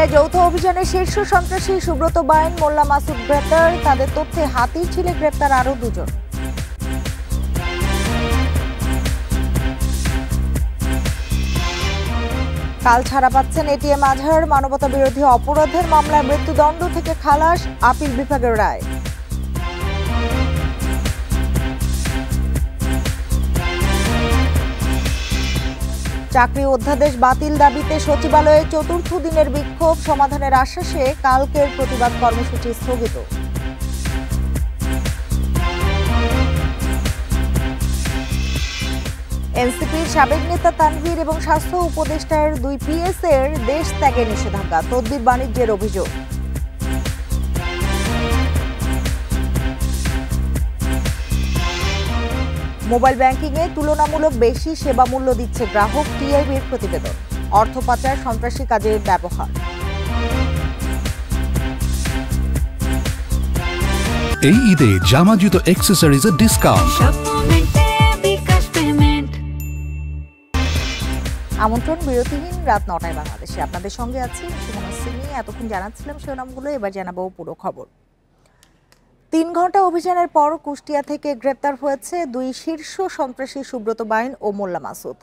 কুষ্টিয়ায় যৌথ অভিযানে শীর্ষ সন্ত্রাসী সুব্রত বাইন, মোল্লা মাসুদ গ্রেপ্তার। তাদের তথ্যে হাতিরঝিলে গ্রেপ্তার আরও দুজন। কাল ছাড়া পাচ্ছেন এটিএম আজহার। মানবতা বিরোধী অপরাধের মামলায় মৃত্যুদণ্ড থেকে খালাস, আপিল বিভাগের রায়। চাকরি অধ্যাদেশ বাতিল দাবিতে সচিবালয়ে চতুর্থ দিনের বিক্ষোভ, সমাধানের আশ্বাসে কালকের প্রতিবাদ কর্মসূচি স্থগিত। এনসিপির সাবেক নেতা তানভীর এবং স্বাস্থ্য উপদেষ্টার 2 পিএস এর দেশ ত্যাগের নিষেধাজ্ঞা, তদবির বাণিজ্যের অভিযোগ। মোবাইল ব্যাংকিংয়ে তুলনামূলক বেশি সেবা মূল্য দিচ্ছে গ্রাহক, টিআইবির প্রতিবেদন। অর্থ পাচার, সন্ত্রাসী কাজে ব্যবহার। এই ঈদে জামা জুতো অ্যাক্সেসরিজের ডিসকাউন্ট। আমন্ত্রণ বিরতিহীন রাত 9টায় বাংলাদেশে। আপনাদের সঙ্গে আছি সুমনা সিমি। এতক্ষণ জানাচ্ছিলাম শিরোনামগুলো, এবার জানাবো পুরো খবর। 3 ঘন্টা অভিযানের পর কুষ্টিয়া থেকে গ্রেপ্তার হয়েছে 2 শীর্ষ সন্ত্রাসী সুব্রত বাইন ও মোল্লা মাসুদ।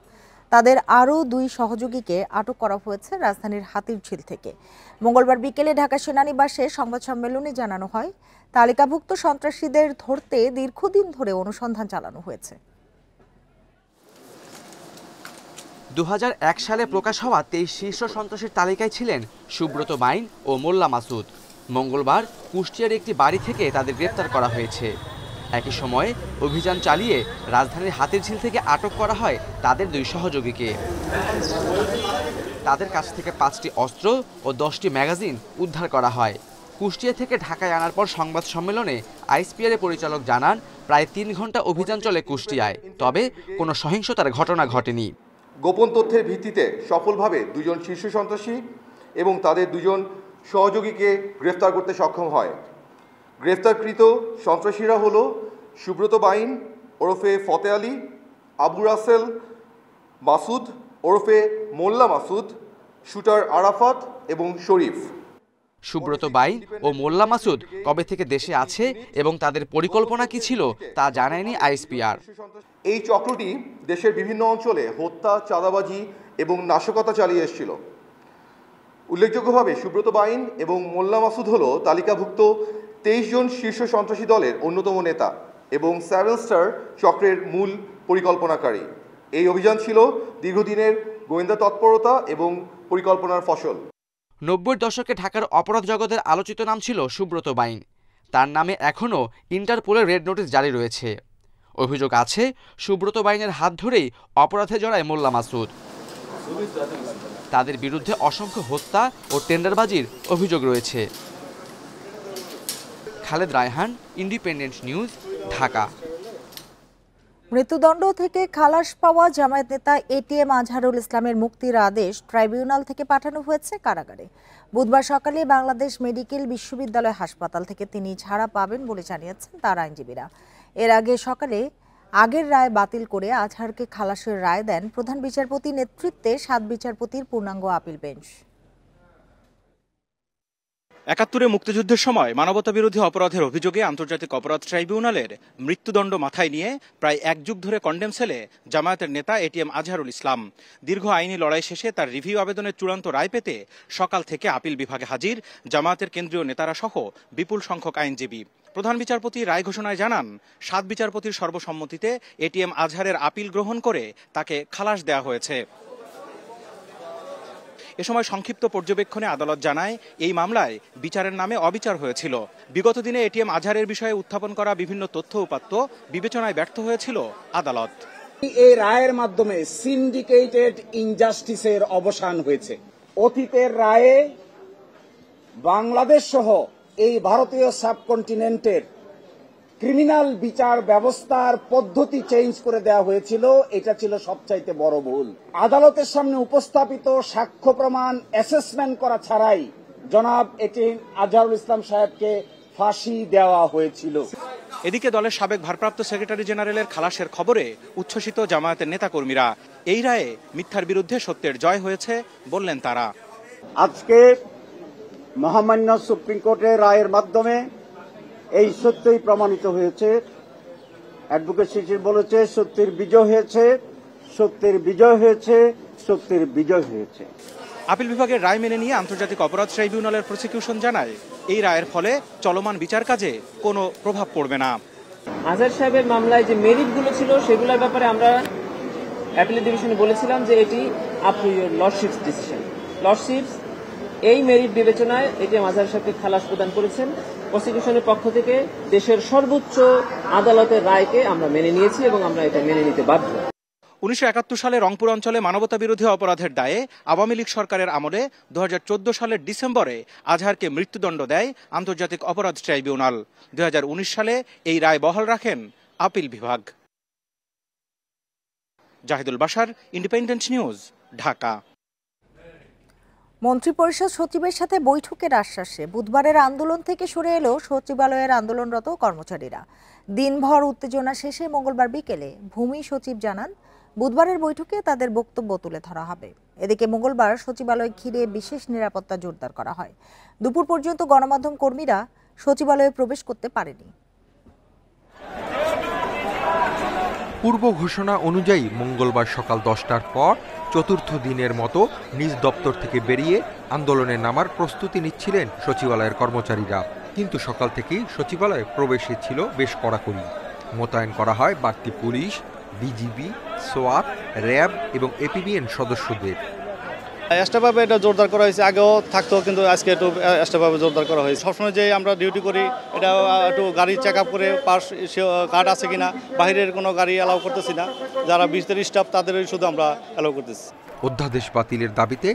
তাদের আরও 2 সহযোগীকে আটক করা হয়েছে রাজধানীর হাতিরঝিল থেকে। মঙ্গলবার বিকেলে ঢাকা সেনানিবাসে সংবাদ সম্মেলনে জানানো হয়, তালিকাভুক্ত সন্ত্রাসীদের ধরতে দীর্ঘদিন ধরে অনুসন্ধান চালানো হয়েছে। 2001 সালে প্রকাশ হওয়া 23 শীর্ষ সন্ত্রাসীর তালিকায় ছিলেন সুব্রত বাইন ও মোল্লা মাসুদ। মঙ্গলবার কুষ্টিয়ার একটি বাড়ি থেকে তাদের গ্রেপ্তার করা হয়েছে। একই সময়ে অভিযান চালিয়ে রাজধানীর হাতিরঝিল থেকে আটক করা হয় তাদের 2 সহযোগীকে। তাদের কাছ থেকে 5টি অস্ত্র ও 10টি ম্যাগাজিন উদ্ধার করা হয়। কুষ্টিয়া থেকে ঢাকায় আনার পর সংবাদ সম্মেলনে আইএসপিআর পরিচালক জানান, প্রায় 3 ঘন্টা অভিযান চলে কুষ্টিয়ায়, তবে কোনো সহিংসতার ঘটনা ঘটেনি। গোপন তথ্যের ভিত্তিতে সফলভাবে 2 জন শীর্ষ সন্ত্রাসী এবং তাদের 2 জন সহযোগীকে গ্রেফতার করতে সক্ষম হয়। গ্রেফতারকৃত সন্ত্রাসীরা হলো সুব্রত বাইন ওরফে ফতে আলী, আবু রাসেল মাসুদ ওরফে মোল্লা মাসুদ, শুটার আরাফাত এবং শরীফ। সুব্রত বাইন ও মোল্লা মাসুদ কবে থেকে দেশে আছে এবং তাদের পরিকল্পনা কি ছিল তা জানায়নি আইএসপিআর। এই চক্রটি দেশের বিভিন্ন অঞ্চলে হত্যা, চাঁদাবাজি এবং নাশকতা চালিয়ে এসেছিল। উল্লেখযোগ্যভাবে সুব্রত বাইন এবং মোল্লা মাসুদ হল তালিকাভুক্ত 23 জন শীর্ষ সন্ত্রাসী দলের অন্যতম নেতা এবং 7 স্টার চক্রের মূল পরিকল্পনাকারী। এই অভিযান ছিল দীর্ঘদিনের গোয়েন্দা তৎপরতা এবং পরিকল্পনার ফসল। 90-এর দশকে ঢাকার অপরাধ জগতের আলোচিত নাম ছিল সুব্রত বাইন। তার নামে এখনও ইন্টারপোলের রেড নোটিশ জারি রয়েছে। অভিযোগ আছে, সুব্রত বাইনের হাত ধরেই অপরাধে জড়ায় মোল্লা মাসুদ। তাদের বিরুদ্ধে অসংখ্য হত্যা ও টেন্ডারবাজির অভিযোগ রয়েছে। Khaled Raihan, independent news, Dhaka. মৃত্যুদণ্ড থেকে খালাস পাওয়া জামায়াত নেতা এটিএম আজহারুল ইসলামের মুক্তির আদেশ ট্রাইব্যুনাল থেকে পাঠানো হয়েছে কারাগারে। বুধবার সকালে বাংলাদেশ মেডিকেল বিশ্ববিদ্যালয় হাসপাতাল থেকে তিনি ছাড়া পাবেন বলে জানিয়েছেন তার আইনজীবীরা। এর আগে সকালে আগের রায় বাতিল করে আজহারকে খালাসের রায় দেন প্রধান বিচারপতি নেতৃত্বে 7 বিচারপতির পূর্ণাঙ্গ আপিল বেঞ্চ। 71-এ মুক্তিযুদ্ধের সময় মানবতা বিরোধী অপরাধের অভিযোগে আন্তর্জাতিক অপরাধ ট্রাইব্যুনালের মৃত্যুদণ্ড মাথায় নিয়ে প্রায় 1 যুগ ধরে কন্ডেম সেলে জামায়াতের নেতা এটিএম আজহারুল ইসলাম। দীর্ঘ আইনি লড়াই শেষে তার রিভিউ আবেদনের চূড়ান্ত রায় পেতে সকাল থেকে আপিল বিভাগে হাজির জামায়াতের কেন্দ্রীয় নেতারা সহ বিপুল সংখ্যক আইনজীবী। প্রধান বিচারপতি রায় ঘোষণায় জানান, 7 বিচারপতির সর্বসম্মতিতে এটিএম আজহারের আপিল গ্রহণ করে তাকে খালাস দেওয়া হয়েছে। এ সময় সংক্ষিপ্ত পর্যবেক্ষণে আদালত জানায়, এই মামলায় বিচারের নামে অবিচার হয়েছিল। বিগত দিনে এটিএম আজহারের বিষয়ে উত্থাপন করা বিভিন্ন তথ্য উপাত্ত বিবেচনায় ব্যর্থ হয়েছিল আদালত। এই রায়ের মাধ্যমে সিন্ডিকেটেড ইনজাস্টিসের অবসান হয়েছে। অতীতের রায়ে বাংলাদেশ সহ এই ভারতীয় সাবকন্টিনেন্টের ক্রিমিনাল বিচার ব্যবস্থার পদ্ধতি চেঞ্জ করে দেওয়া হয়েছিল। এটা ছিল সবচাইতে বড় ভুল। আদালতের সামনে উপস্থাপিত সাক্ষ্য প্রমাণ অ্যাসেসমেন্ট করা ছাড়াই জনাব এটিএম আজহারুল ইসলাম সাহেবকে ফাঁসি দেওয়া হয়েছিল। এদিকে দলের সাবেক ভারপ্রাপ্ত সেক্রেটারি জেনারেলের খালাসের খবরে উচ্ছ্বসিত জামায়াতের নেতাকর্মীরা। এই রায়ে মিথ্যার বিরুদ্ধে সত্যের জয় হয়েছে বললেন তারা। আজকে মহামান্য সুপ্রিম কোর্টের রায়ের মাধ্যমে এই সত্যই প্রমাণিত হয়েছে। অ্যাডভোকেট শিশির বলেছে সত্যের বিজয় হয়েছে, সত্যের বিজয় হয়েছে, সত্যের বিজয় হয়েছে। আপিল বিভাগের রায় মেনে নিয়ে আন্তর্জাতিক অপরাধ ট্রাইব্যুনালের প্রসিকিউশন জানায় এই রায়ের ফলে চলমান বিচার কাজে কোনো প্রভাব পড়বে না। আজহার সাহেবের মামলায় যে মেরিটগুলো ছিল সেগুলোর ব্যাপারে আমরা অ্যাপিলেট ডিভিশনে বলেছিলাম যে এটি up to your lordships decision. Lordships এই মেরিট বিবেচনায় এটিএম আজহার সাহেবকে খালাস প্রদান করেছেন। প্রসিকিউশনের পক্ষ থেকে দেশের সর্বোচ্চ আদালতের রায়কে আমরা মেনে নিয়েছি এবং আমরা এটা মেনে নিতে বাধ্য। 1971 সালে রংপুর অঞ্চলে মানবতা বিরোধী অপরাধের দায়ে আওয়ামী লীগ সরকারের আমলে 2014 সালের ডিসেম্বরে আজহারকে মৃত্যুদণ্ড দেয় আন্তর্জাতিক অপরাধ ট্রাইব্যুনাল। 2019 সালে এই রায় বহাল রাখেন আপিল বিভাগ। Zahidul Bashar, independent news, Dhaka. মন্ত্রিপরিষদ সচিবের সাথে বৈঠকের আশ্বাসে বুধবারের আন্দোলন থেকে সরে এলো সচিবালয়ের আন্দোলনরত কর্মচারীরা। দিনভর উত্তেজনা শেষে মঙ্গলবার বিকেলে ভূমি সচিব জানান বুধবারের বৈঠকে তাদের বক্তব্য তুলে ধরা হবে। এদিকে মঙ্গলবার সচিবালয় ঘিরে বিশেষ নিরাপত্তা জোরদার করা হয়। দুপুর পর্যন্ত গণমাধ্যম কর্মীরা সচিবালয়ে প্রবেশ করতে পারেনি। পূর্ব ঘোষণা অনুযায়ী মঙ্গলবার সকাল 10টার পর চতুর্থ দিনের মতো নিজ দপ্তর থেকে বেরিয়ে আন্দোলনে নামার প্রস্তুতি নিচ্ছিলেন সচিবালয়ের কর্মচারীরা। কিন্তু সকাল থেকেই সচিবালয়ে প্রবেশে ছিল বেশ কড়াকড়ি। মোতায়েন করা হয় বাড়তি পুলিশ, বিজিবি, সোয়াত, র্যাব এবং এপিবিএন সদস্যদের। এক্সট্রাভাবে এটা জোরদার করা হয়েছে, আগেও থাকতো কিন্তু আজকে একটু এক্সট্রাভাবে জোরদার করা হয়েছে। সবসময় যে আমরা ডিউটি করি এটা একটু গাড়ি চেক আপ করে পাস কার্ড আছে কিনা, বাইরের কোনো গাড়ি অ্যালাউ করতেছি না। যারা 20 স্টাফ তাদেরই শুধু আমরা অ্যালাউ করতেছি। অধ্যাদেশ বাতিলের দাবিতে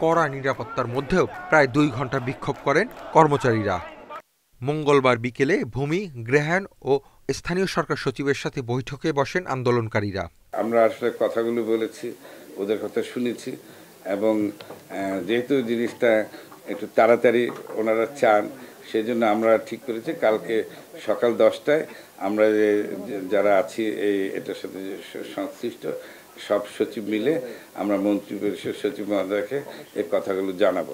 কড়া নিরাপত্তার মধ্যেও প্রায় 2 ঘন্টা বিক্ষোভ করেন কর্মচারীরা। মঙ্গলবার বিকেলে ভূমি, গৃহায়ণ ও স্থানীয় সরকার সচিবের সাথে বৈঠকে বসেন আন্দোলনকারীরা। আমরা আসলে কথাগুলো বলেছি, ওদের কথা শুনেছি এবং যেহেতু জিনিসটা একটু তাড়াতাড়ি ওনারা চান, সেই জন্য আমরা ঠিক করেছি কালকে সকাল 10টায় আমরা যারা আছি এটার সাথে সংশ্লিষ্ট সব সচিব মিলে আমরা মন্ত্রিপরিষদ সচিব মহোদয়কে এই কথাগুলো জানাবো।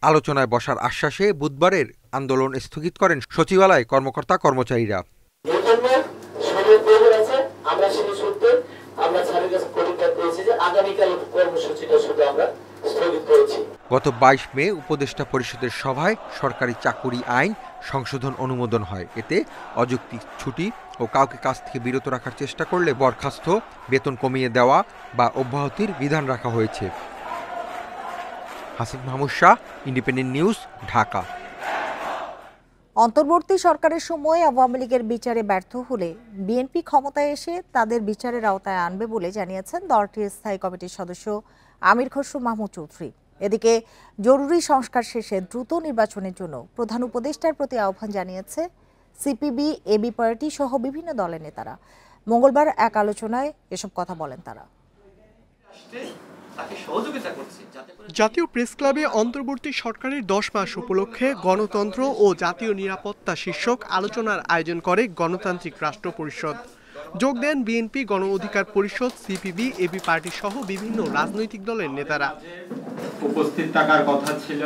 আলোচনায় বসার আশ্বাসে বুধবারের আন্দোলন স্থগিত করেন সচিবালয় কর্মকর্তা কর্মচারীরা। গত 22 মে উপদেষ্টা পরিষদের সভায় সরকারি চাকুরি আইন সংশোধন অনুমোদন হয়। এতে অযৌক্তিক ছুটি ও কাউকে কাজ থেকে বিরত রাখার চেষ্টা করলে বরখাস্ত, বেতন কমিয়ে দেওয়া বা অব্যাহতির বিধান রাখা হয়েছে। Hasin Mahmud Shah, independent news, Dhaka. অন্তর্বর্তী সরকারের সময় আওয়ামী লীগের বিচারে ব্যর্থ হলে বিএনপি ক্ষমতায় এসে তাদের বিচারের আওতায় আনবে বলে জানিয়েছেন দলটির স্থায়ী কমিটির সদস্য আমির খসরু মাহমুদ চৌধুরী। এদিকে জরুরি সংস্কার শেষে দ্রুত নির্বাচনের জন্য প্রধান উপদেষ্টার প্রতি আহ্বান জানিয়েছে সিপিবি, এবি পার্টি সহ বিভিন্ন দলের নেতারা। মঙ্গলবার এক আলোচনায় এসব কথা বলেন তারা। জাতীয় প্রেস ক্লাবে অন্তর্বর্তী সরকারের 10 মাস উপলক্ষে গণতন্ত্র ও জাতীয় নিরাপত্তা শীর্ষক আলোচনার আয়োজন করে গণতান্ত্রিক রাষ্ট্র পরিষদ। যোগ দেন বিএনপি, গণ অধিকার পরিষদ, সিপিবি, এবি পার্টি সহ বিভিন্ন রাজনৈতিক দলের নেতারা। উপস্থিত থাকার কথা ছিল।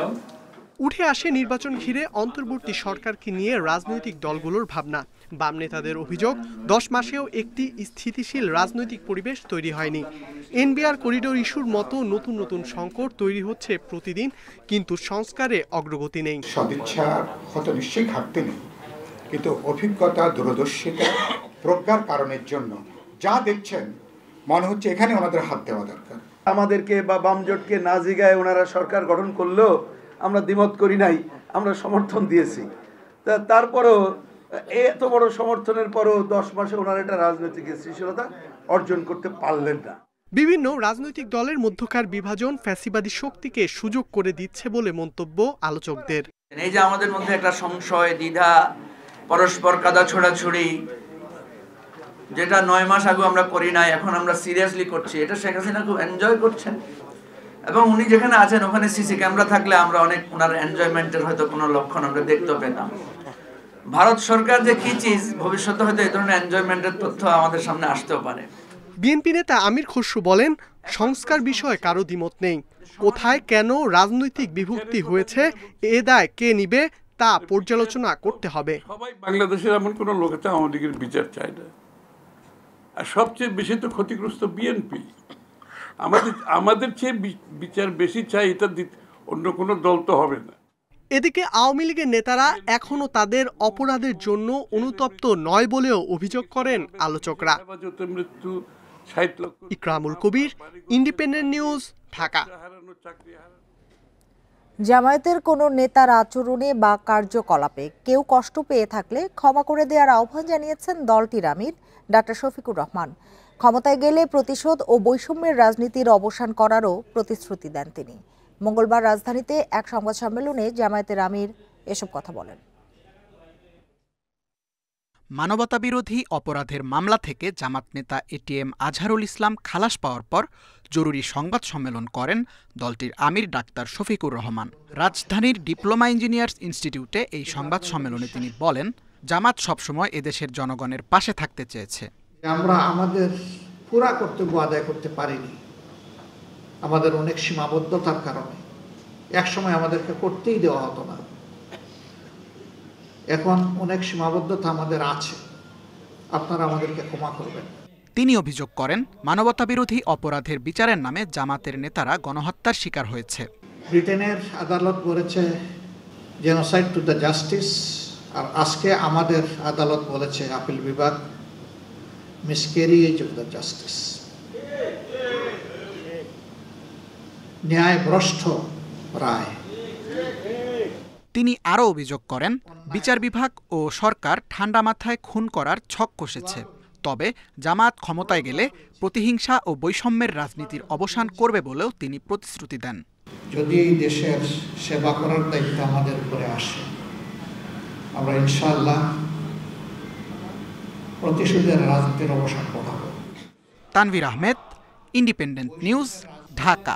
উঠে আসে নির্বাচন ঘিরে অন্তর্বর্তী সরকারকে নিয়ে রাজনৈতিক দলগুলোর ভাবনা। বাম নেতাদের অভিযোগ 10 মাসেও একটি স্থিতিশীল রাজনৈতিক পরিবেশ তৈরি হয়নি। এনবিআর করিডোর ইস্যুর মতো নতুন নতুন সংকট তৈরি হচ্ছে প্রতিদিন, কিন্তু সংস্কারে অগ্রগতি নেই। সদিচ্ছার হয়তো নিশ্চয়ই ঘাটতি নেই, কিন্তু অভিজ্ঞতা, দূরদর্শিতা, প্রজ্ঞার কারণের জন্য যা দেখছেন মনে হচ্ছে এখানে ওনাদের হাত দেওয়া দরকার। আমাদেরকে বা বামজোটকে না জিগায় ওনারা সরকার গঠন করলেও আমরা দ্বিমত করি নাই, আমরা সমর্থন দিয়েছি। তারপরও এত বড় সমর্থনের পরও 10 মাসে ওনারা একটা রাজনৈতিক স্থিতিশীলতা অর্জন করতে পারলেন না। বিভিন্ন রাজনৈতিক দলের মধ্যকার বিভাজন ফ্যাসিবাদী শক্তিকে সুযোগ করে দিচ্ছে বলে মন্তব্য আলোচকদের। এই যে আমাদের মধ্যে একটা সংশয়, দ্বিধা, পরস্পর কাদা ছোড়াছুড়ি, যেটা 9 মাস আগে আমরা করি নাই, এখন আমরা সিরিয়াসলি করছি, এটা শেখ হাসিনা খুব এনজয় করছেন। এবং উনি যেখানে আছেন ওখানে সিসি ক্যামেরা থাকলে আমরা অনেক ওনার এনজয়মেন্টের হয়তো কোনো লক্ষণ আমরা দেখতে পেতাম। ভারত সরকার যে কি চিজ, ভবিষ্যতে হয়তো এই ধরনের এনজয়মেন্টের তথ্য আমাদের সামনে আসতেও পারে। বিএনপি নেতা আমির খসরু বলেন, সংস্কার বিষয়ে কারো দ্বিমত নেই, কোথায় কেন রাজনৈতিক বিভক্তি হয়েছে এ দায় কে নিবে তা পর্যালোচনা করতে হবে। সবাই বাংলাদেশের এমন কোনো লোক আছে আওয়ামী লীগের বিচার চায় না, আর সবচেয়ে বেশি তো ক্ষতিগ্রস্ত বিএনপি। আমাদের চেয়ে বিচার বেশি চাই, এটা অন্য কোনো দল তো হবে না। এদিকে আওয়ামী লীগের নেতারা এখনো তাদের অপরাধের জন্য অনুতপ্ত নয় বলেও অভিযোগ করেন আলোচকরা। ইকরামুল কবির, ইন্ডিপেন্ডেন্ট নিউজ, ঢাকা। জামায়াতের কোনো নেতার আচরণে বা কার্যকলাপে কেউ কষ্ট পেয়ে থাকলে ক্ষমা করে দেওয়ার আহ্বান জানিয়েছেন দলটির আমির ডাক্তার শফিকুর রহমান। ক্ষমতায় গেলে প্রতিশোধ ও বৈষম্যের রাজনীতির অবসান করারও প্রতিশ্রুতি দেন তিনি। মঙ্গলবার রাজধানীতে এক সংবাদ সম্মেলনে জামায়াতের আমির এসব কথা বলেন। মানবতাবিরোধী অপরাধের মামলা থেকে জামাত নেতা এটিএম আজহারুল ইসলাম খালাস পাওয়ার পর জরুরি সংবাদ সম্মেলন করেন দলটির আমির ডাক্তার শফিকুর রহমান। রাজধানীর ডিপ্লোমা ইঞ্জিনিয়ার্স ইনস্টিটিউটে এই সংবাদ সম্মেলনে তিনি বলেন, জামাত সবসময় এদেশের জনগণের পাশে থাকতে চেয়েছে। আমরা আমাদের পুরা কর্তব্য আদায় করতে পারিনি, আমাদের অনেক সীমাবদ্ধতার কারণে। একসময় আমাদেরকে করতেই দেওয়া হতো না, এখন অনেক সীমাবদ্ধতা আমাদের আছে, আপনারা আমাদেরকে ক্ষমা করবেন। তিনি অভিযোগ করেন, মানবতাবিরোধী অপরাধের বিচারের নামে জামাতের নেতারা গণহত্যার শিকার হয়েছে। ব্রিটেনের আদালত বলেছে জেনোসাইড টু দ্য জাস্টিস, আর আজকে আমাদের আদালত বলেছে আপিল বিভাগ মিসক্যারিয়েজ অফ দ্য জাস্টিস, ন্যায়ভ্রষ্ট রায়। তিনি আরও অভিযোগ করেন, বিচার বিভাগ ও সরকার ঠান্ডা মাথায় খুন করার ছক কষেছে। তবে জামাত ক্ষমতায় গেলে প্রতিহিংসা ও বৈষম্যের রাজনীতির অবসান করবে বলেও তিনি প্রতিশ্রুতি দেন। যদি এই দেশের সেবা করার দায়িত্ব আমাদের উপরে আসে, আমরা ইনশাআল্লাহ প্রতিশোধের রাজনীতির অবসান ঘটাবো। Tanvir Ahmed, independent news, Dhaka.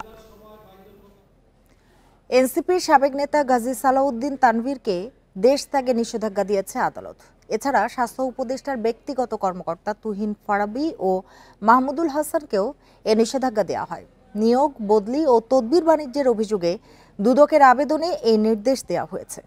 এনসিপির সাবেক নেতা গাজী সালাউদ্দিন তানভীরকে দেশ ত্যাগে নিষেধাজ্ঞা দিয়েছে আদালত। এছাড়া স্বাস্থ্য উপদেষ্টার ব্যক্তিগত কর্মকর্তা তুহিন ফারাবী ও মাহমুদুল হাসানকেও এ নিষেধাজ্ঞা দেওয়া হয়। নিয়োগ, বদলি ও তদবির বাণিজ্যের অভিযোগে দুদকের আবেদনে এই নির্দেশ দেওয়া হয়েছে।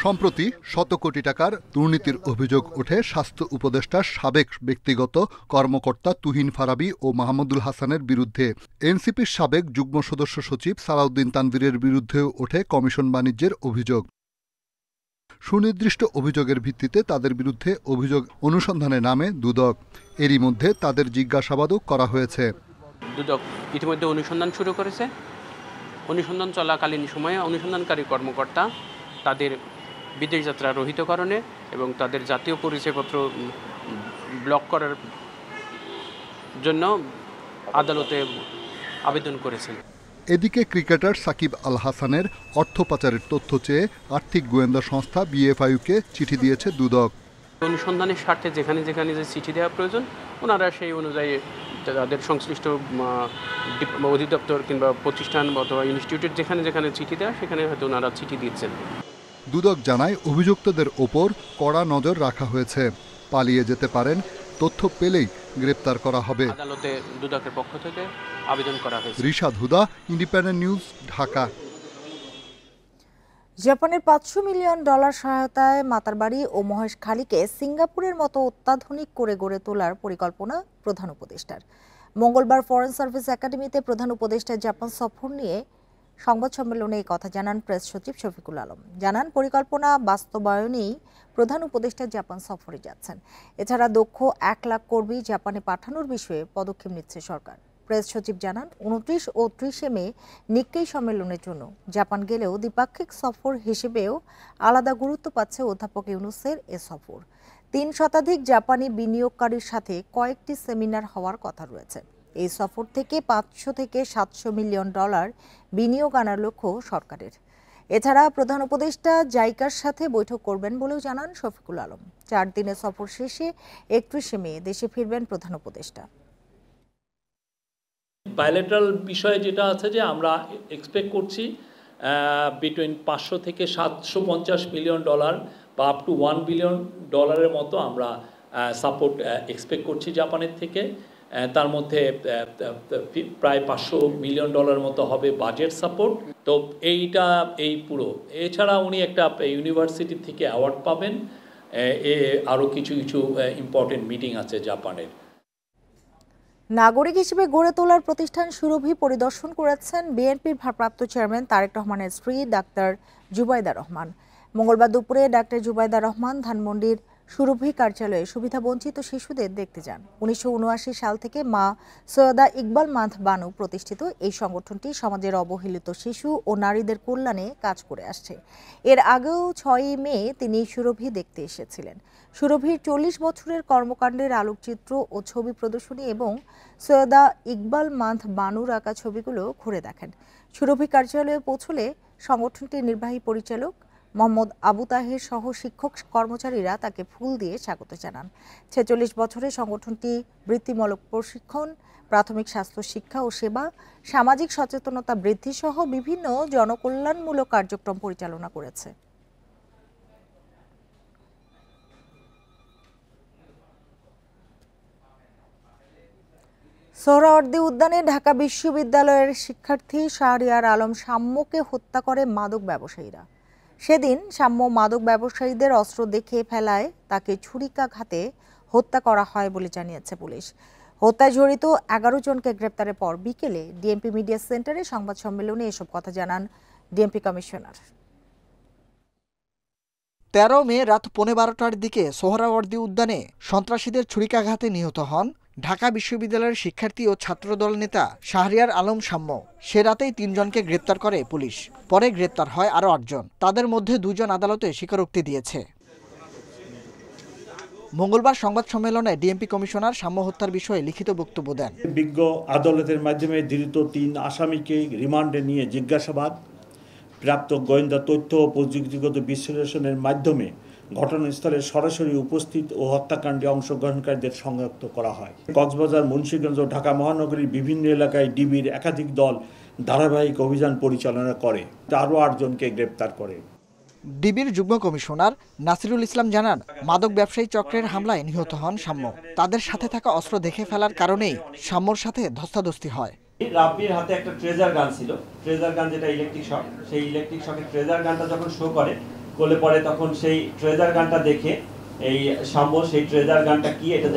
সম্প্রতি শত কোটি টাকার দুর্নীতির অভিযোগ ওঠে স্বাস্থ্য উপদেষ্টার সাবেক ব্যক্তিগত কর্মকর্তা তুহিন ফারাবী ও মাহমুদুল হাসানের বিরুদ্ধে। এনসিপির সাবেক যুগ্ম সদস্য সচিব সালাউদ্দিন তানভীরের বিরুদ্ধেও ওঠে কমিশন বাণিজ্যের অভিযোগ। সুনির্দিষ্ট অভিযোগের ভিত্তিতে তাদের বিরুদ্ধে অভিযোগ অনুসন্ধানে নামে দুদক। এরই মধ্যে তাদের জিজ্ঞাসাবাদও করা হয়েছে। দুদক ইতিমধ্যে অনুসন্ধান শুরু করেছে। অনুসন্ধান চলাকালীন সময়ে অনুসন্ধানকারী কর্মকর্তা তাদের বিদেশ যাত্রা রহিতকরণে এবং তাদের জাতীয় পরিচয়পত্র ব্লক করার জন্য আদালতে আবেদন করেছেন। এদিকে ক্রিকেটার সাকিব আল হাসানের অর্থ পাচারের তথ্য চেয়ে আর্থিক গোয়েন্দা সংস্থা বিএফআইউকে চিঠি দিয়েছে দুদক। অনুসন্ধানের স্বার্থে যেখানে যেখানে যে চিঠি দেওয়া প্রয়োজন ওনারা সেই অনুযায়ী তাদের সংশ্লিষ্ট অধিদপ্তর কিংবা প্রতিষ্ঠান অথবা ইনস্টিটিউটের যেখানে যেখানে চিঠি দেওয়া সেখানে হয়তো ওনারা চিঠি দিচ্ছেন। দুদক জানায় অভিযুক্তদের ওপর কড়া নজর রাখা হয়েছে। পালিয়ে যেতে পারেন, তথ্য পেলেই গ্রেপ্তার করা হবে। আদালতে দুদকের পক্ষ থেকে আবেদন করা হয়েছে। রিশাদ হুদা, ইন্ডিপেন্ডেন্ট নিউজ, ঢাকা। জাপানের $500 মিলিয়ন সহায়তায় মাতারবাড়ি ও মহেশখালীকে সিঙ্গাপুরের মতো অত্যাধুনিক করে গড়ে তোলার পরিকল্পনা প্রধান উপদেষ্টার। মঙ্গলবার ফরেন সার্ভিস একাডেমিতে প্রধান উপদেষ্টার জাপান সফর নিয়ে সংবাদ সম্মেলনে এই কথা জানান প্রেস সচিব শফিকুল আলম। জানান, পরিকল্পনা বাস্তবায়নেই প্রধান উপদেষ্টা জাপান সফরে যাচ্ছেন। এছাড়া দক্ষ 1 লাখ কর্মী জাপানে পাঠানোর বিষয়ে পদক্ষেপ নিচ্ছে সরকার। প্রেস সচিব জানান, 29 ও 30 মে নিক্কেই সম্মেলনের জন্য জাপান গেলেও দ্বিপাক্ষিক সফর হিসেবেও আলাদা গুরুত্ব পাচ্ছে অধ্যাপক ইউনুসের এ সফর। 3 শতাধিক জাপানি বিনিয়োগকারীর সাথে কয়েকটি সেমিনার হওয়ার কথা রয়েছে। এই সফর থেকে $500 থেকে $700 মিলিয়ন বিনিয়োগ আনার লক্ষ্য সরকারের। এছাড়া প্রধান উপদেষ্টা জাইকার সাথে বৈঠক করবেন বলেও জানান শফিকুল আলম। 4 দিনের সফর শেষে 31 মে দেশে ফিরবেন প্রধান উপদেষ্টা। বায়োলেটারাল বিষয়ে যেটা আছে যে আমরা এক্সপেক্ট করছি বিটুইন $500 থেকে $750 মিলিয়ন বা আপ টু $1 বিলিয়ন মতো আমরা সাপোর্ট এক্সপেক্ট করছি জাপানের থেকে। তার মধ্যে প্রায় $500 মিলিয়ন মতো হবে বাজেট সাপোর্ট। তো এই পুরো এছাড়া উনি একটা ইউনিভার্সিটি থেকে অ্যাওয়ার্ড পাবেন। আরও কিছু ইম্পর্টেন্ট মিটিং আছে জাপানের। নাগরিক হিসেবে গড়ে তোলার প্রতিষ্ঠান সুরভি পরিদর্শন করেছেন বিএনপির ভারপ্রাপ্ত চেয়ারম্যান তারেক রহমানের স্ত্রী ডাক্তার জুবাইদা রহমান। মঙ্গলবার দুপুরে ডাক্তার জুবাইদা রহমান ধানমন্ডির সুরভি কার্যালয়ে সুবিধাবঞ্চিত শিশুদের দেখতে যান। 1979 সাল থেকে মা সৈয়দা ইকবাল মান্থ বানু প্রতিষ্ঠিত এই সংগঠনটি সমাজের অবহেলিত শিশু ও নারীদের কল্যাণে কাজ করে আসছে। এর আগেও 6 মে তিনি সুরভি দেখতে এসেছিলেন। সুরভির 40 বছরের কর্মকাণ্ডের আলোকচিত্র ও ছবি প্রদর্শনী এবং সৈয়দা ইকবাল মান্থ বানুর আঁকা ছবিগুলো ঘুরে দেখেন। সুরভি কার্যালয়ে পৌঁছলে সংগঠনটির নির্বাহী পরিচালক মোহাম্মদ আবু তাহের সহ শিক্ষক কর্মচারীরা তাকে ফুল দিয়ে স্বাগত জানান। 46 বছরে সংগঠনটি বৃত্তিমূলক প্রশিক্ষণ, প্রাথমিক স্বাস্থ্য শিক্ষা ও সেবা, সামাজিক সচেতনতা বৃদ্ধি সহ বিভিন্ন জনকল্যাণমূলক কার্যক্রম পরিচালনা করেছে। সোহরাওয়ার্দী উদ্যানে ঢাকা বিশ্ববিদ্যালয়ের শিক্ষার্থী শাহরিয়ার আলম শাম্যকে হত্যা করে মাদক ব্যবসায়ীরা। সেদিন শাম্য মাদক ব্যবসায়ীদের অস্ত্র দেখে ফেলায় তাকে ছুরিকাঘাতে হত্যা করা হয় বলে জানিয়েছে পুলিশ। হত্যায় জড়িত 11 জনকে গ্রেপ্তারের পর বিকেলে ডিএমপি মিডিয়া সেন্টারে সংবাদ সম্মেলনে এসব কথা জানান ডিএমপি কমিশনার। 13 মে রাত 12:15টার দিকে সোহরাওয়ার্দী উদ্যানে সন্ত্রাসীদের ছুরিকাঘাতে নিহত হন ঢাকা বিশ্ববিদ্যালয়ের শিক্ষার্থী ও ছাত্রদল নেতা শাহরিয়ার আলম শাম্য। সে রাতেই 3 জনকে গ্রেপ্তার করে পুলিশ। পরে গ্রেপ্তার হয় আরও 8 জন। তাদের মধ্যে 2 জন আদালতে স্বীকারোক্তি দিয়েছে। মঙ্গলবার সংবাদ সম্মেলনে ডিএমপি কমিশনার শাম্য হত্যার বিষয়ে লিখিত বক্তব্য দেন। বিজ্ঞ আদালতের মাধ্যমে ধৃত 3 আসামিকে রিমান্ডে নিয়ে জিজ্ঞাসাবাদ, প্রাপ্ত গোয়েন্দা তথ্য ও প্রযুক্তিগত বিশ্লেষণের মাধ্যমে ঘটনাস্থলে সরাসরি উপস্থিত ও হত্যাকাণ্ডে অংশগ্রহণকারীদের শনাক্ত করা হয়। কক্সবাজার, মুন্সিগঞ্জ ও ঢাকা মহানগরীর বিভিন্ন এলাকায় ডিবির একাধিক দল ধারাবাহিক অভিযান পরিচালনা করে, আরও 8 জনকে গ্রেপ্তার করে। ডিবির যুগ্ম কমিশনার নাসিরুল ইসলাম জানান, মাদক ব্যবসায়ী চক্রের হামলায় নিহত হন শাম্য। তাদের সাথে থাকা অস্ত্র দেখে ফেলার কারণেই শাম্যর সাথে ধস্তাধস্তি হয়। রাব্বির হাতে একটা ট্রেজার গান ছিল, ট্রেজার গান যেটা ইলেকট্রিক শক, সেই ইলেকট্রিক শকের ট্রেজার গানটা যখন শো করে কোলে পড়ে, তখন সেই ট্রেজার গানটা দেখে এই শাম্য সেই ট্রেজার গানটা কি এটা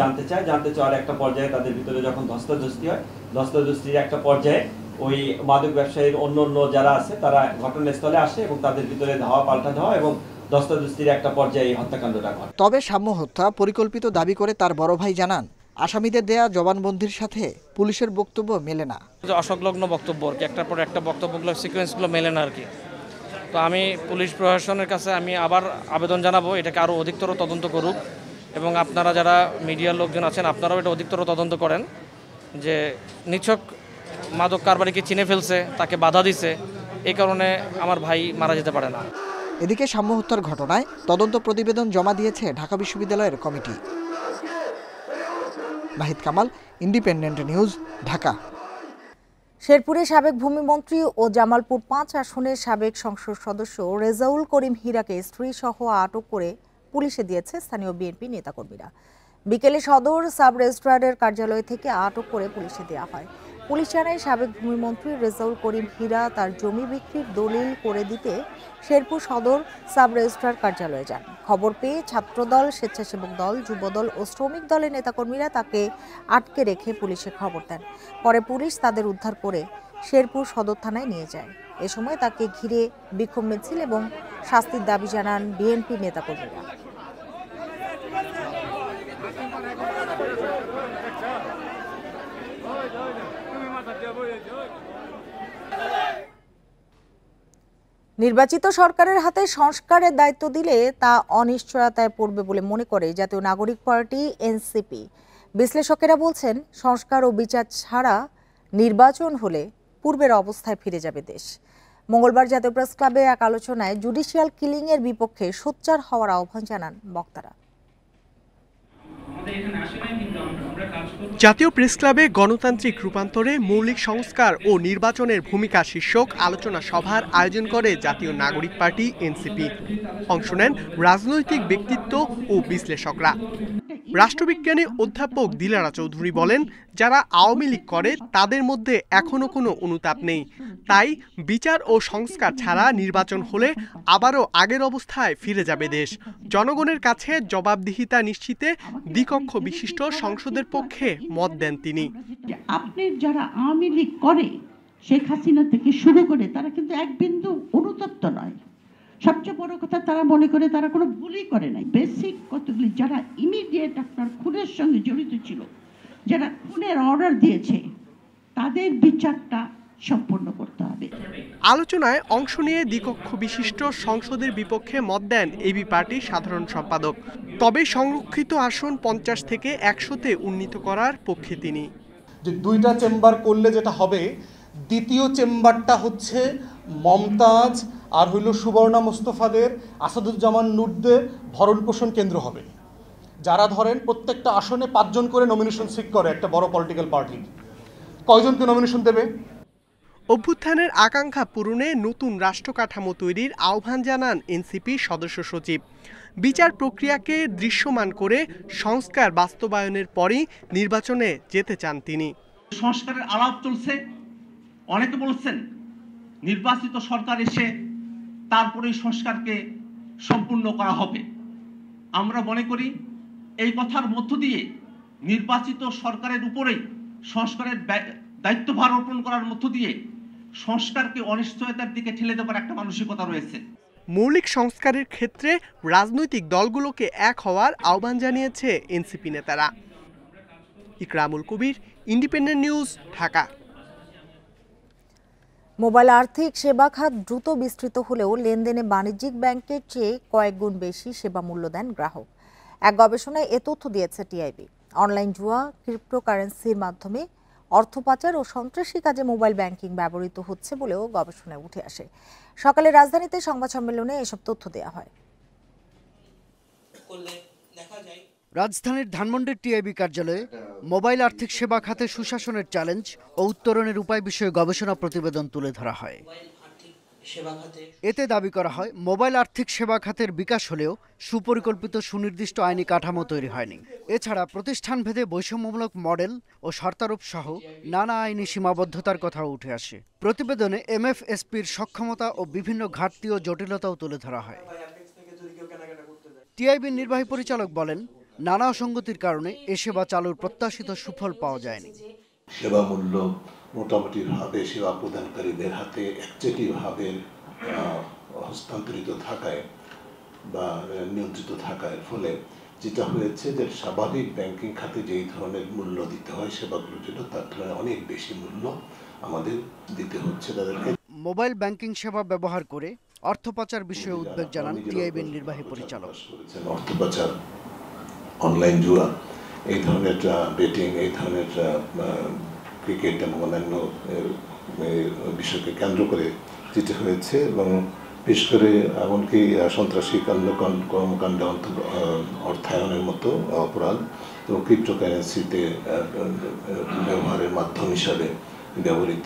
জানতে চাওয়ার একটা পর্যায়ে তাদের ভিতরে যখন ধস্তাধস্তি হয়, ধস্তাধস্তির একটা পর্যায়ে ওই মাদক ব্যবসায়ীর অন্য যারা আছে তারা ঘটনাস্থলে আসে এবং তাদের ভিতরে ধাওয়া পাল্টা ধাওয়া এবং ধস্তাধস্তির একটা পর্যায়ে এই হত্যাকাণ্ডটা ঘটে। তবে শাম্য হত্যা পরিকল্পিত দাবি করে তার বড় ভাই জানান, আসামিদের দেয়া জবানবন্দির সাথে পুলিশের বক্তব্য মেলে না। অসংলগ্ন বক্তব্য আর কি, একটার পর একটা বক্তব্যগুলো সিকোয়েন্সগুলো মেলে না আর কি। তো আমি পুলিশ প্রশাসনের কাছে আমি আবার আবেদন জানাবো এটাকে আরও অধিকতর তদন্ত করুক, এবং আপনারা যারা মিডিয়ার লোকজন আছেন আপনারাও এটা অধিকতর তদন্ত করেন যে নিছক মাদক কারবারিকে চিনে ফেলছে, তাকে বাধা দিছে, এই কারণে আমার ভাই মারা যেতে পারে না। এদিকে শাম্য হত্যার ঘটনায় তদন্ত প্রতিবেদন জমা দিয়েছে ঢাকা বিশ্ববিদ্যালয়ের কমিটি। Nahid Kamal, independent news, Dhaka. শেরপুরে সাবেক ভূমিমন্ত্রী ও জামালপুর 5 আসনের সাবেক সংসদ সদস্য রেজাউল করিম হীরাকে স্ত্রী সহ আটক করে পুলিশে দিয়েছে স্থানীয় বিএনপি নেতাকর্মীরা। বিকেলে সদর সাব রেজিস্ট্রারের কার্যালয় থেকে আটক করে পুলিশে দেওয়া হয়। পুলিশ জানায়, সাবেক ভূমিমন্ত্রী রেজাউল করিম হীরা তার জমি বিক্রির দলিল করে দিতে শেরপুর সদর সাব রেজিস্ট্রার কার্যালয়ে যান। খবর পেয়ে ছাত্রদল, স্বেচ্ছাসেবক দল, যুবদল ও শ্রমিক দলের নেতাকর্মীরা তাকে আটকে রেখে পুলিশে খবর দেন। পরে পুলিশ তাদের উদ্ধার করে শেরপুর সদর থানায় নিয়ে যায়। এ সময় তাকে ঘিরে বিক্ষোভ মিছিল এবং শাস্তির দাবি জানান বিএনপি নেতাকর্মীরা। নির্বাচিত সরকারের হাতে সংস্কারের দায়িত্ব দিলে তা অনিশ্চয়তায় পড়বে বলে মনে করে জাতীয় নাগরিক পার্টি এনসিপি। বিশ্লেষকেরা বলছেন, সংস্কার ও বিচার ছাড়া নির্বাচন হলে পূর্বের অবস্থায় ফিরে যাবে দেশ। মঙ্গলবার জাতীয় প্রেস ক্লাবে এক আলোচনায় জুডিশিয়াল কিলিং এর বিপক্ষে সোচ্চার হওয়ার আহ্বান জানান বক্তারা। জাতীয় প্রেস ক্লাবে গণতান্ত্রিক রূপান্তরে মৌলিক সংস্কার ও নির্বাচনের ভূমিকা শীর্ষক আলোচনা সভার আয়োজন করে জাতীয় নাগরিক পার্টি এনসিপি। অংশ নেন রাজনৈতিক ব্যক্তিত্ব ও বিশ্লেষকরা। রাষ্ট্রবিজ্ঞানী অধ্যাপক দিলারা চৌধুরী বলেন, যারা আওয়ামী লীগ করে তাদের মধ্যে এখনো কোনো অনুতাপ নেই। তাই বিচার ও সংস্কার ছাড়া নির্বাচন হলে আবারও আগের অবস্থায় ফিরে যাবে দেশ। জনগণের কাছে জবাবদিহিতা নিশ্চিতে দ্বিকক্ষ বিশিষ্ট সংসদের পক্ষে মত দেন তিনি। আপনি যারা আওয়ামী লীগ করে শেখ হাসিনা থেকে শুরু করে তারা কিন্তু এক বিন্দু অনুতপ্ত নয়। সবচেয়ে বড় কথা, তারা মনে করে তারা কোনো ভুলই করে নাই। বেসিক কতগুলি যারা ইমিডিয়েট আপনার খুনের সঙ্গে জড়িত ছিল, যারা খুনের অর্ডার দিয়েছে, তাদের বিচারটা সম্পূর্ণ করতে হবে। আলোচনায় অংশ নিয়ে দ্বিকক্ষ বিশিষ্ট সংসদের বিপক্ষে মত দেন এবি পার্টির সাধারণ সম্পাদক। তবে সংরক্ষিত আসন 50 থেকে 100-তে উন্নীত করার পক্ষে তিনি। যে দুইটা চেম্বার করলে যেটা হবে, দ্বিতীয় চেম্বারটা হচ্ছে মমতাজ আর হইল সুবর্ণা মোস্তফাদের, আসাদুজ্জামান নূরদের ভরণ পোষণ কেন্দ্র হবে। যারা ধরেন প্রত্যেকটা আসনে 5 জন করে নমিনেশন সিক করে একটা বড় পলিটিক্যাল পার্টি, কয়জনকে নমিনেশন দেবে? অভ্যুত্থানের আকাঙ্ক্ষা পূরণে নতুন রাষ্ট্র কাঠামো তৈরির আহ্বান জানান এনসিপি সদস্য সচিব। বিচার প্রক্রিয়াকে দৃশ্যমান করে সংস্কার বাস্তবায়নের পরই নির্বাচনে যেতে চান তিনি। সংস্কারের আলাপ চলছে, অনেকে বলছেন নির্বাচিত সরকার এসে তারপরেই সংস্কারকে সম্পূর্ণ করা হবে। আমরা মনে করি এই কথার মধ্য দিয়ে নির্বাচিত সরকারের উপরেই সংস্কারের দায়িত্বভার অর্পণ করার মধ্য দিয়ে সংস্কারকে অনিশ্চয়তার দিকে ঠেলে দেওয়ার একটা মানসিকতা রয়েছে। মৌলিক সংস্কারের ক্ষেত্রে রাজনৈতিক দলগুলোকে এক হওয়ার আহ্বান জানিয়েছে এনসিপি নেতারা। ইকরামুল কবির, ইন্ডিপেন্ডেন্ট নিউজ, ঢাকা। মোবাইল আর্থিক সেবা খাত দ্রুত বিস্তৃত হলেও লেনদেনে বাণিজ্যিক ব্যাংকের চেয়ে কয়েক গুণ বেশি সেবা মূল্য দেন গ্রাহক। এক গবেষণায় এ তথ্য দিয়েছে টিআইবি। অনলাইন জুয়া, ক্রিপ্টোকারেন্সির মাধ্যমে অর্থ পাচার ও সন্ত্রাসী কাজে মোবাইল ব্যাংকিং ব্যবহৃত হচ্ছে বলেও গবেষণায় উঠে আসে। সকালে রাজধানীতে সংবাদ সম্মেলনে এসব তথ্য দেওয়া হয়। রাজধানীর ধানমন্ডির টিআইবি কার্যালয়ে মোবাইল আর্থিক সেবা খাতে সুশাসনের চ্যালেঞ্জ ও উত্তরণের উপায় বিষয়ে গবেষণা প্রতিবেদন তুলে ধরা হয়। এতে দাবি করা হয়, মোবাইল আর্থিক সেবা খাতের বিকাশ হলেও সুপরিকল্পিত সুনির্দিষ্ট আইনি কাঠামো তৈরি হয়নি। এছাড়া প্রতিষ্ঠানভেদে বৈষম্যমূলক মডেল ও শর্তারোপ সহ নানা আইনি সীমাবদ্ধতার কথাও উঠে আসে। প্রতিবেদনে এমএফএসপির সক্ষমতা ও বিভিন্ন ঘাটতি ও জটিলতাও তুলে ধরা হয়। টিআইবির নির্বাহী পরিচালক বলেন, নানা অসঙ্গতির কারণে এ সেবা চালুর প্রত্যাশিত সুফল পাওয়া যায়নি। সেবা মূল্য মোটামুটি ভাবে সেবা প্রদানকারীদের হাতে একচেটিয়াভাবে হস্তান্তরিত থাকায় বা নিয়ন্ত্রিত থাকার ফলে যেটা হয়েছে যে স্বাভাবিক ব্যাংকিং খাতে যেই ধরনের মূল্য দিতে হয় সেবাগুলোর জন্য, তার তুলনায় অনেক বেশি মূল্য আমাদের দিতে হচ্ছে তাদেরকে। মোবাইল ব্যাংকিং সেবা ব্যবহার করে অর্থ পাচার বিষয়ে উদ্বেগ জানান টিআইবির নির্বাহী পরিচালক। অর্থ পাচার, অনলাইন জুয়া, এই ধরনের বেটিং, এই ধরনের ক্রিকেট এবং অন্যান্য বিষয়কে কেন্দ্র করে যেতে হয়েছে এবং বিশেষ করে এমনকি সন্ত্রাসী কর্মকাণ্ড, অর্থায়নের মতো অপরাধ এবং ক্রিপ্টোকারেন্সিতে ব্যবহারের মাধ্যম হিসাবে ব্যবহৃত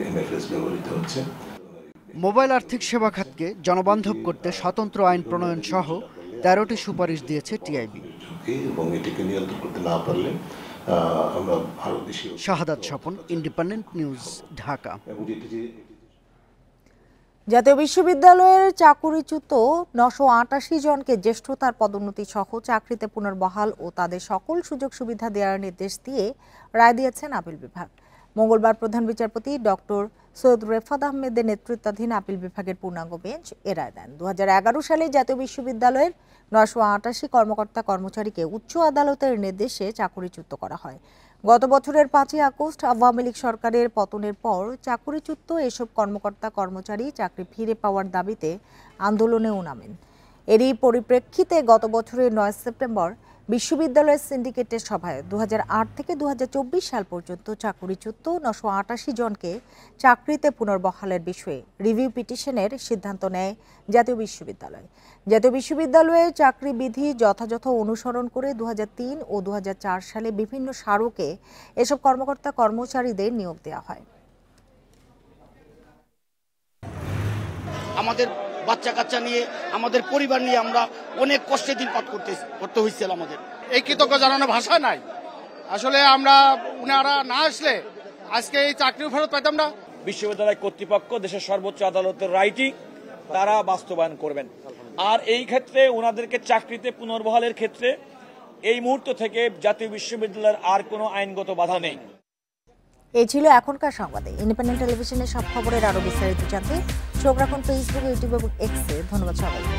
এমএফএস ব্যবহৃত হচ্ছে। মোবাইল আর্থিক সেবা খাতকে জনবান্ধব করতে স্বতন্ত্র আইন প্রণয়ন সহ 13টি সুপারিশ দিয়েছে টিআইবি। এবং এটিকে নিয়ন্ত্রণ করতে না পারলে আমরা আরো বেশি। শাহাদাত স্বপন, ইন্ডিপেন্ডেন্ট নিউজ, ঢাকা। জাতীয় বিশ্ববিদ্যালয়ের চাকুরিচ্যুত 988 জনকে জ্যেষ্ঠতার পদোন্নতি সহ চাকরিতে পুনর্বহাল ও তাদের সকল সুযোগ সুবিধা দেওয়ার নির্দেশ দিয়ে রায় দিয়েছেন আপিল বিভাগ। মঙ্গলবার প্রধান বিচারপতি ডক্টর সৈয়দ রেফাত আহমেদের নেতৃত্বাধীন আপিল বিভাগের পূর্ণাঙ্গ বেঞ্চ এ রায় দেন। 2011 সালে জাতীয় বিশ্ববিদ্যালয়ের 988 কর্মকর্তা কর্মচারীকে উচ্চ আদালতের নির্দেশে চাকুরিচ্যুত করা হয়। গত বছরের 5 আগস্ট আওয়ামী লীগ সরকারের পতনের পর চাকুরিচ্যুত এসব কর্মকর্তা কর্মচারী চাকরি ফিরে পাওয়ার দাবিতে আন্দোলনেও নামেন। এরই পরিপ্রেক্ষিতে গত বছরের 9 সেপ্টেম্বর বিশ্ববিদ্যালয়ের সিন্ডিকেটের সভায় 2008 থেকে 2024 সাল পর্যন্ত চাকুরিচ্যুত 988 জনকে চাকরিতে পুনর্বহালের বিষয়ে রিভিউ পিটিশনের সিদ্ধান্ত নেয় জাতীয় বিশ্ববিদ্যালয়। জাতীয় বিশ্ববিদ্যালয়ের চাকরি বিধি যথাযথ অনুসরণ করে 2003 ও 2004 সালে বিভিন্ন স্মারকে এসব কর্মকর্তা কর্মচারীদের নিয়োগ দেওয়া হয়। আমাদের বাচ্চা কাচ্চা নিয়ে আমাদের পরিবার নিয়ে আমরা অনেক কষ্টে দিন পার করতে হয়েছিল আমাদের। এই কৃতজ্ঞ জানানোর ভাষা নাই। আসলে আমরা উনারা না আসলে আজকে এই চাকরি ফেরত পাইতাম না। বিশ্ববিদ্যালয় কর্তৃপক্ষ দেশের সর্বোচ্চ আদালতের রায়টি তারা বাস্তবায়ন করবেন। আর এই ক্ষেত্রে ওনাদেরকে চাকরিতে পুনর্বহালের ক্ষেত্রে এই মুহূর্ত থেকে জাতীয় বিশ্ববিদ্যালয়ের আর কোনো আইনগত বাধা নেই। এই ছিল এখনকার সংবাদে। ইন্ডিপেন্ডেন্ট টেলিভিশনের সব খবরের আরো বিস্তারিত জানতে চোখ রাখুন ফেসবুক, ইউটিউব এবং এক্সে। ধন্যবাদ সবাইকে।